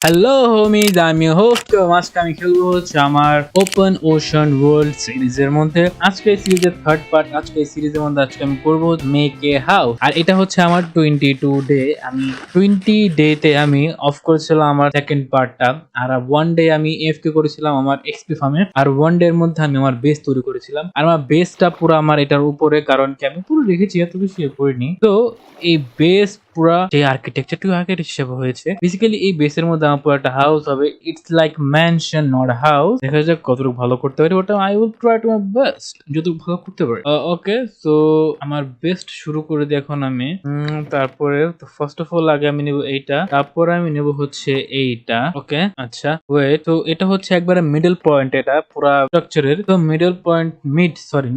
Hello homies, আমি host. আজকে আমি খেলবো হচ্ছে আমার ওপেন ওশান ওয়ার্ল্ড সিরিজের মধ্যে। আজকে এই সিরিজের থার্ড পার্ট। আজকে এই সিরিজের মধ্যে আজকে আমি করবো মেক এ হাউস। আর এটা হচ্ছে আমার 22 ডে। আমি 20 ডেতে আমি অফ করেছিলাম আমার সেকেন্ড পার্টটা। আর 1 ডে আমি এফকে করেছিলাম আমার এক্সপি ফার্মে। আর 1 ডে এর মধ্যে আমি আমার বেস তৈরি করেছিলাম। আর আমার বেসটা পুরো আমার এটার উপরে, কারণ কি আমি পুরো রেখেছি, এত বেশি করিনি। তো এই বেস পুরা যে আর্কিটেকচার হিসেবে হয়েছে, বেসিক্যালি এই বেসের মধ্যে আমার পুরো একটা হাউস হবে। It's like mansion, not house. দেখা যাক কতটুকু ভালো করতে পারি, ওটা I will try to my best, যতটুকু ভালো করতে পারি। ওকে, সো আমার বেস্ট শুরু করে দিই এখন আমি। তারপরে তো ফার্স্ট অফ অল আগে আমি নেব এইটা, তারপরে আমি নেব হচ্ছে এইটা। ওকে, আচ্ছা ওয়েট, তো এটা হচ্ছে একবারে মিডল পয়েন্ট, এটা পুরা স্ট্রাকচারের। তো middle point,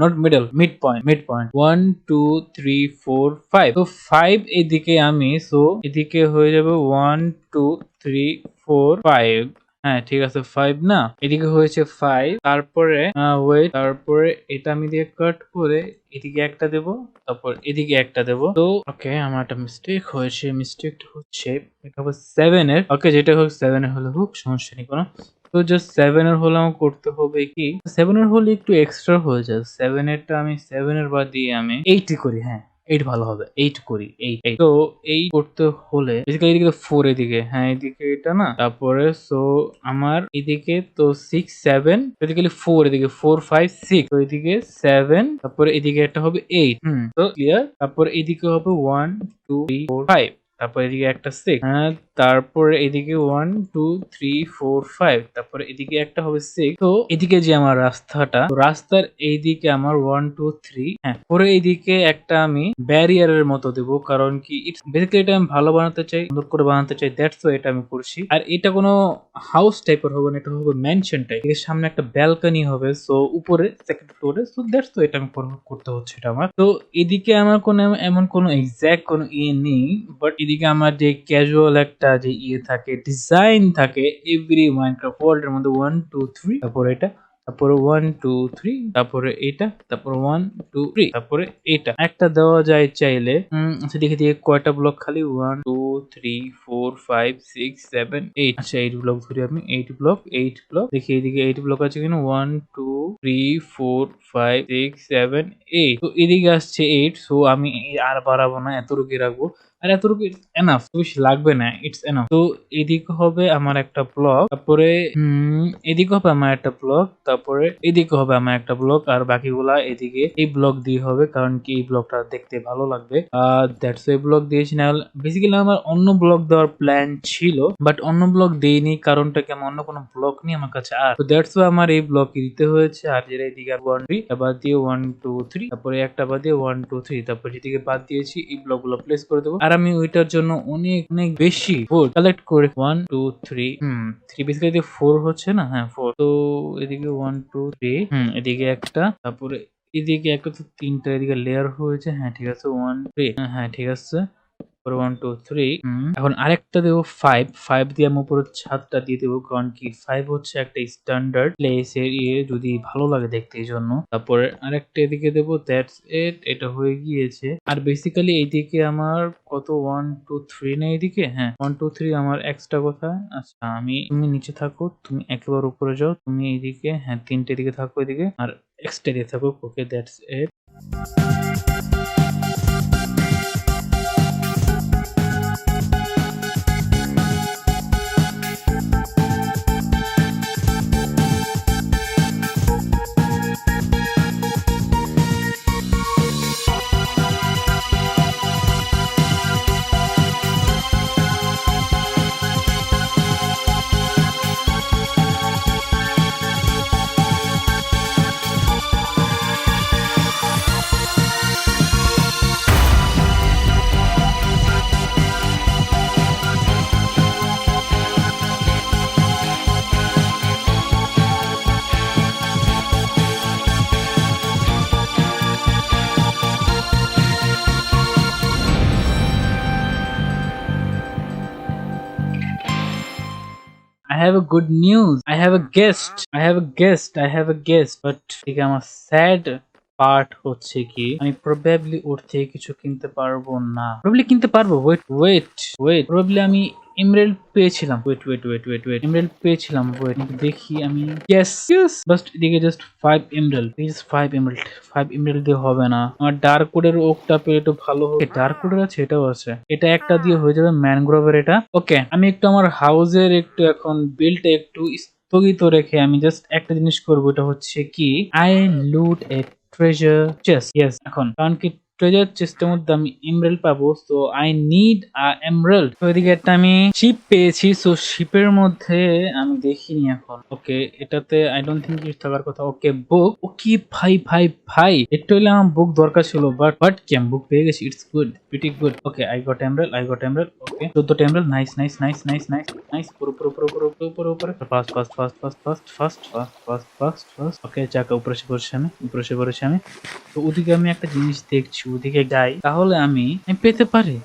not middle, mid point 1 2 3 4 5। তো 5 এদিকে আমি, সো এদিকে হয়ে যাবে 1 2 3 4 5। হ্যাঁ ঠিক আছে, 5 না, এদিকে হয়েছে 5। তারপরে ওয়েট, তারপরে এটা আমি দিয়ে কাট করে এদিকে একটা দেব, তারপর এদিকে একটা দেব। তো ওকে, আমার একটা মিস্টেক হয়েছে। মিস্টেকটা হচ্ছে এটা হবে 7 এর। ওকে, যেটা হোক 7 এর হলে হোক, সমস্যা নেই কোনো। তো জাস্ট 7 এর হলে আমার করতে হবে কি, 7 এর হলে একটু এক্সট্রা হয়ে যায়। 7 এরটা আমি 7 এর বাদ দিয়ে আমি 8 করি। হ্যাঁ, 8 ভালো হবে, 8 করি। 8 তো 8 করতে হলে বেসিক্যালি এদিকে তো 4, এদিকে, হ্যাঁ এদিকে এটা না, তারপরে সো আমার এদিকে তো 6 7, বেসিক্যালি 4, এদিকে 4 5 6, তো এদিকে 7, তারপরে এদিকে একটা হবে 8। তো ক্লিয়ার। তারপর এদিকে হবে 1 2 3 4 5, তারপর এদিকে একটা 6, হ্যাঁ, তারপরে এদিকে 1 2 3 4 5, তারপরে এদিকে একটা হবে 6। তো এদিকে যে আমার রাস্তাটা, তো রাস্তার এইদিকে আমার 1 2 3, হ্যাঁ, পরে এইদিকে একটা আমি ব্যারিয়ারের মতো দেব, কারণ কি বেসিক্যালি এটা আমি ভালো বানাতে চাই, সুন্দর করে বানাতে চাই, দ্যাটস ওয়াই এটা আমি করছি। আর এটা কোনো হাউস টাইপের হবে না, এটা হবে ম্যানশন টাইপ। এর সামনে একটা ব্যালকনি হবে, সো উপরে সেকেন্ড ফ্লোরে, সো দ্যাটস ওয়াই এটা আমি করতে হচ্ছে এটা আমার। তো এদিকে আমার কোনো এমন কোনো এক্সাক্ট কোনো নেই, বাট এদিকে আমার যে ক্যাজুয়াল একটা যে থাকে, ডিজাইন থাকে এভরি মাইনক্রাফট ওয়ার্ল্ড এর মধ্যে 1 2 3, তারপরে এটা, তারপরে 1 2 3, তারপরে এটা, তারপরে 1 2 3, তারপরে এটা একটা দেওয়া যায় চাইলে। আচ্ছা দেখে দিয়ে কয়টা ব্লক খালি, 1 2 3 4 5 6 7 8। আচ্ছা 8 ব্লক ধরি আমি, 8 ব্লক দেখি এদিকে 8 ব্লক আছে কিনা, 1 2 3 4 5 6 7 8। তো এদিকে আসছে 8, সো আমি আর বাড়াবো না, এতটুকু রাখবো। আর এতটুকু এনাফ, বেশি লাগবে না, ইটস এনাফ। তো এদিকে হবে আমার একটা ব্লক, তারপরে এদিকে হবে আমার একটা ব্লক, তারপরে এদিকে হবে আমার একটা ব্লক, আর বাকিগুলা এদিকে এই ব্লক দিয়ে হবে, কারণ কি এই ব্লকটা দেখতে ভালো লাগবে। দ্যাটস এই ব্লক দিয়েছি। না বেসিক্যালি আমার অন্য ব্লক দেওয়ার প্ল্যান ছিল, বাট অন্য ব্লক দেইনি, কারণটা কি আমার অন্য কোনো ব্লক নেই আমার কাছে। আর তো দ্যাটস ওয়াই আমার এই ব্লক দিতে হয়েছে। আর যেটা এদিকে 1 3 বাদ দিয়ে 1 2 3, তারপরে একটা বাদ দিয়ে 1 2 3, তারপর যেদিকে বাদ দিয়েছি এই ব্লক গুলো প্লেস করে দেবো। আর আমি ওইটার জন্য অনেক অনেক বেশি ভোট কালেক্ট করে 1 2 3, 3 বেসিক্যালি 4 হচ্ছে না, হ্যাঁ 4। তো এদিকে 1 2 3, এদিকে একটা, তারপরে এদিকে একটা, তো তিনটা এদিকে লেয়ার হয়েছে। হ্যাঁ ঠিক আছে, 1 3, হ্যাঁ ঠিক আছে, 1 2 3। এখন আরেকটা দেবো 5, 5 দিয়ে আমি উপরে ছাদটা দিয়ে দেবো, কারণ কি 5 হচ্ছে একটা স্ট্যান্ডার্ড প্লেস এর যদি ভালো লাগে দেখতে, এই জন্য। তারপরে আরেকটা এদিকে দেবো, দ্যাটস ইট, এটা হয়ে গিয়েছে। আর বেসিক্যালি এইদিকে আমার কত 1 2 3 না, এইদিকে হ্যাঁ 1 2 3 আমার এক্সট্রা কোথায়। আচ্ছা তুমি নিচে থাকো, তুমি একেবারে উপরে যাও, তুমি এইদিকে, হ্যাঁ তিনটে দিকে থাকো এদিকে, আর এক্সট্রা দিয়ে থাকো। Okay, that's it. I have a good news. I have a guest. I have a guest. I have a guest. But ঠিক আমার স্যাড পার্ট হচ্ছে কি, আমি প্রবাবলি ওর থেকে কিছু কিনতে পারবো না। প্রবাবলি কিনতে পারবো, ওয়েট, প্রবাবলি আমি এমরাল্ড পেয়েছিলাম। ওয়েট এমরাল্ড পেয়েছিলাম। ওয়েট দেখি আমি। ইয়েস জাস্ট এদিকে just 5 emerald, please 5 emerald. 5 emerald দিয়ে হবে না, আমার ডার্ক কোডের ওকটা পেলে একটু ভালো হবে। ডার্ক কোডের আছে, এটাও আছে, এটা একটা দিয়ে হয়ে যাবে ম্যানগ্রোভের। এটা ওকে। আমি একটু আমার হাউসের একটু এখন বিলটা একটু স্থগিত রেখে আমি জাস্ট একটা জিনিস করবো, এটা হচ্ছে কি আই লুট এ ট্রেজার চেস্ট। ইয়েস, এখন কারণ কি ট্রেজার চেস্টের মধ্যে আমি এমরাল্ড পাবো, সো আই নিড এমরাল্ড। তো এদিকে একটা আমি শিপ পেয়েছি, সো শিপের মধ্যে আমি দেখিনি এখন। ওকে, এটাতে আই ডোন্ট থিঙ্ক ইট থাকার কথা। ওকে বুক, ওকে ভাই একটু হলে আমার বুক দরকার ছিল, বাট কি আমি বুক পেয়ে গেছি। It's good, pretty good. Okay, I got emerald. Okay, 14টা এমরাল্ড। নাইস। পুরো ফাস্ট। ওকে, যাক, উপরে সে পড়েছি আমি। তো ওদিকে আমি একটা জিনিস দেখছি, ওদিকে যাই, তাহলে আমি পেতে পারি।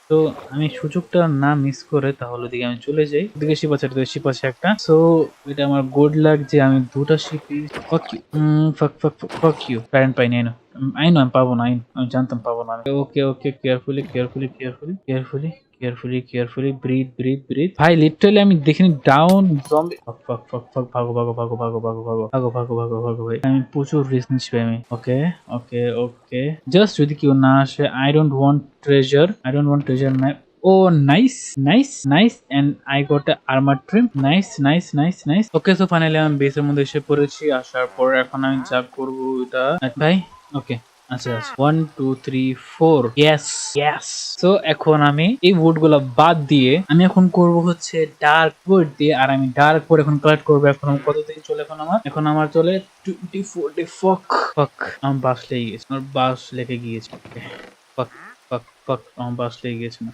তো আমি সুযোগটা না মিস করে তাহলে ওদিকে আমি চলে যাই। ওদিকে শিপ আছে একটা। সো এটা আমার গুড লাক যে আমি দুটা শিপই ফাক ইউ কারেন্ট পাইনি। আই নো আমি পাবো না, আমি জানতাম পাবো না। ওকে, কেয়ারফুলি ব্রিথ। ভাই লিটারালি আমি দেখিনি ডাউন জম্বি। ফাক ভাগো ভাই। আমি প্রচুর রিস্ক নিচ্ছি ভাই আমি। ওকে জাস্ট যদি কেউ না আসে, I don't want treasure map. Oh nice and I got a armour trim. Nice. Okay, so finally আমি বেসের মধ্যে এসে পড়েছি। আসার পর এখন আমি যা করবো এটা ভাই। ওকে, আচ্ছা 1 2 3 4 ইয়েস। তো এখন আমি এই উড গুলা বাদ দিয়ে আমি এখন করব হচ্ছে ডার্ক উড দিয়ে, আর আমি ডার্ক উড এখন কালেক্ট করবো। এখন আমার কত দিন চলে? এখন আমার চলে 24 ডে। ফক আমার বাস লেগে গেছে, আমার বাস লেগে গেছে না।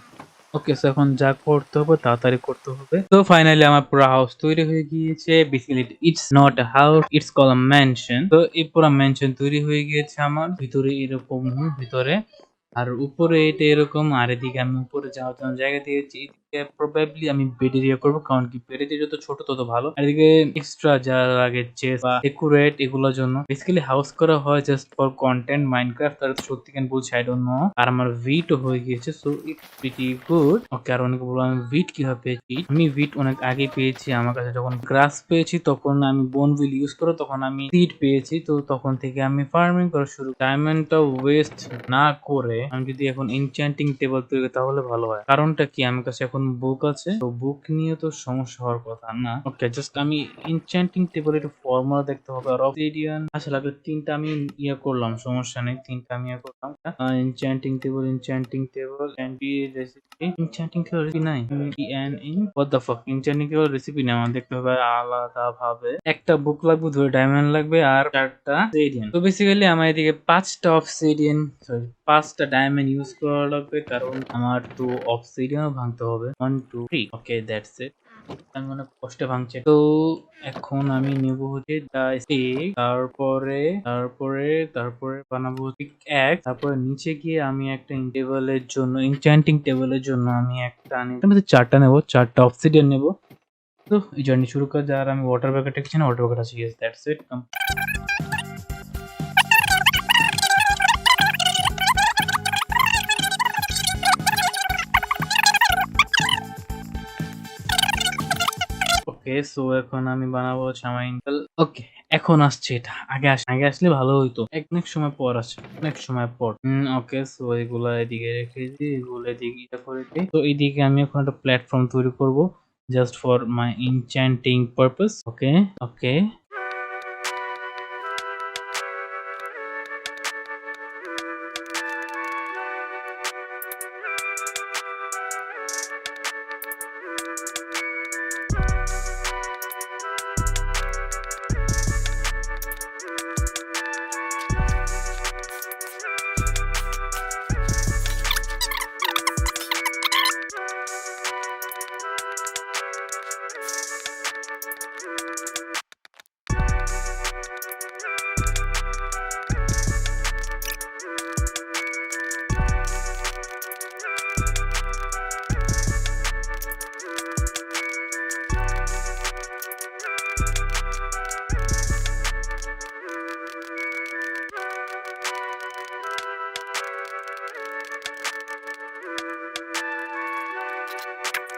ওকে, সো এখন যা করতে হবে তাড়াতাড়ি করতে হবে। তো ফাইনালি আমার পুরো হাউস তৈরি হয়ে গিয়েছে। Basically it's not a house, it's call a mansion. তো এই পুরো ম্যানশন তৈরি হয়ে গিয়েছে আমার ভিতরে এরকম। ভিতরে আর উপরে এটা এরকম, আর এদিকে আমি উপরে যাওয়ার জন্য জায়গা দিয়েছি। এদিকে প্রবাবলি আমি বেড এরিয়া করবো, কারণ কি বেড এরিয়া যত ছোট তত ভালো। আর এদিকে এক্সট্রা যা লাগে চেস বা একুরেট এগুলোর জন্য বেসিক্যালি হাউস করা হয় জাস্ট ফর কন্টেন্ট। মাইনক্রাফট আর সত্যি কেন বলছি আই ডোন্ট নো। আর আমার ভিটও হয়ে গিয়েছে, সো ইটস প্রিটি গুড। ওকে, আর অনেকে বলবো আমি ভিট কিভাবে পেয়েছি। আমি ভিট অনেক আগে পেয়েছি। আমার কাছে যখন গ্রাস পেয়েছি তখন আমি বোনভিল ইউজ করো, তখন আমি সিড পেয়েছি। তো তখন থেকে আমি ফার্মিং করা শুরু। ডায়মন্ডটা ওয়েস্ট না করে আমি যদি এখন এনচ্যান্টিং টেবল তৈরি করি তাহলে ভালো হয়। কারণটা কি, আমার কাছে এখন বুক আছে, তো বুক নিয়ে তো সমস্যা হওয়ার কথা না। ওকে, জাস্ট আমি এনচ্যান্টিং টেবল একটু ফর্মুলা দেখতে হবে। আর অবসিডিয়ান আচ্ছা লাগবে তিনটা আমি করলাম, সমস্যা নেই, তিনটা আমি করলাম। Enchanting table and B recipe. Enchanting table recipe নাই। What the fuck, enchanting table recipe নেই, আমার দেখতে হবে আলাদা ভাবে। একটা বুক লাগবে, 2 ডায়মন্ড লাগবে, আর 4টা অবসিডিয়ান। তো বেসিক্যালি আমার এদিকে 5টা অবসিডিয়ান, সরি 5টা ডায়মন্ড ইউজ করা লাগবে, কারণ আমার তো অবসিডিয়ানও ভাঙতে হবে। 1 2 3। ওকে, দ্যাটস ইট। আমি অনেক কষ্টে ভাঙছে। তো এখন আমি নেব হচ্ছে স্টিক, তারপরে বানাবো এক। তারপরে নিচে গিয়ে আমি একটা টেবিলের জন্য, এনচ্যান্টিং টেবিলের জন্য আমি একটা আনি। আমি 4টা নেবো, 4টা অবসিডিয়ান নেবো। তো এই জার্নি শুরু করা যায়। আর আমি ওয়াটার ব্যাকেট রেখেছি না, ওয়াটার ব্যাকেট আছে। Yes, that's it. Okay, so এখন আমি বানাবো হচ্ছে আমার ইন্টেল। ওকে, এখন আসছে এটা। আগে আসলে ভালো হইতো। অনেক সময় পর আসে, অনেক সময় পর। ওকে, সো এগুলা এদিকে রেখে দিই, এগুলো এদিকে এটা করে দিই। তো এইদিকে আমি এখন একটা প্ল্যাটফর্ম তৈরি করব just for my enchanting purpose. Okay.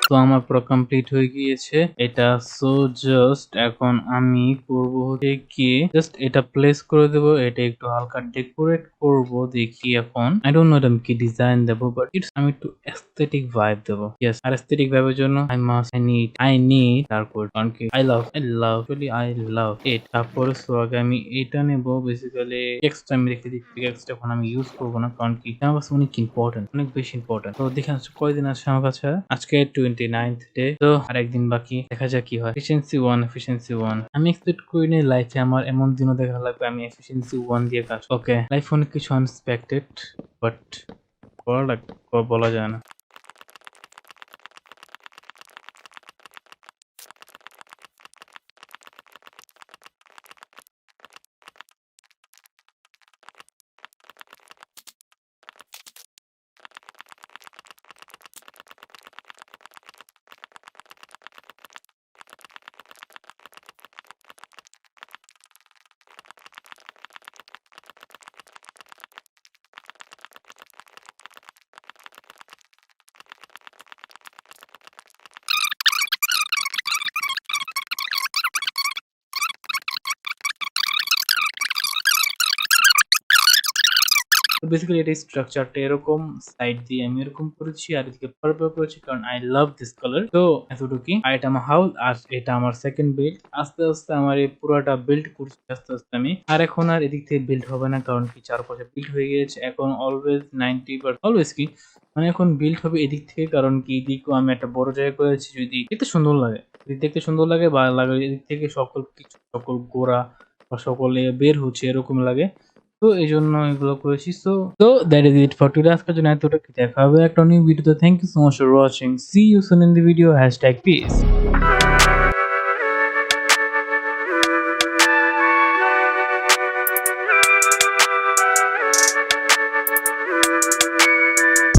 তো আমার পুরো কমপ্লিট হয়ে গিয়েছে এটা। সো জাস্ট এখন আমি করব হচ্ছে গিয়ে জাস্ট এটা প্লেস করে দেব, এটা একটু হালকা ডেকোরেট করব। দেখি এখন আই ডোন্ট নো আমি কি ডিজাইন দেব, বাট ইটস আমি একটু অ্যাস্থেটিক ভাইব দেব। ইয়েস, আর অ্যাস্থেটিক ভাইবের জন্য আই নিড তারপর কারণ কি আই লাভ ইট। তারপরে সো আগে আমি এটা নেব। বেসিক্যালি টেক্সট আমি রেখে দিচ্ছি, টেক্সট এখন আমি ইউজ করবো না কারণ কি আমার কাছে অনেক ইম্পর্টেন্ট, অনেক বেশি ইম্পর্টেন্ট। তো দেখে আসছে কয়দিন আছে আমার কাছে, আজকে 29th ডে, তো আর একদিন বাকি, দেখা যাক কি হয়। এফিসিয়েন্সি 1 আমি এক্সপেক্ট করিনি লাইফে আমার এমন দিনও দেখা লাগবে আমি এফিসিয়েন্সি 1 দিয়ে কাজ। ওকে, লাইফ অনেক কিছু আনএক্সপেক্টেড, বাট বলা যায় না। তো বেসিক্যালি এটা স্ট্রাকচারটা এরকম, সাইড দিয়ে আমি এরকম করেছি আর এদিকে পার্পল করেছি কারণ আই লাভ দিস কালার। তো এতটুকুই। আর এটা আমার হাউস আর এটা আমার সেকেন্ড বিল্ড। আস্তে আস্তে আমার এই পুরোটা বিল্ড করছি আস্তে আস্তে আমি। আর এখন আর এদিক থেকে বিল্ড হবে না কারণ কি চারপাশে বিল্ড হয়ে গিয়েছে। এখন অলওয়েজ 90% অলওয়েজ কি মানে এখন বিল্ড হবে এদিক থেকে, কারণ কি এদিকেও আমি একটা বড় জায়গা করেছি, যদি দেখতে সুন্দর লাগে, যদি দেখতে সুন্দর লাগে বা লাগে এদিক থেকে সকল কিছু সকল গোড়া বা সকলে বের হচ্ছে এরকম লাগে। তো এই জন্য এগুলো করেছি। তো that is it for today. আজকের জন্য এতটুকু। দেখা হবে একটা নিউ ভিডিওতে। Thank you so much for watching. See you soon in the video. #peace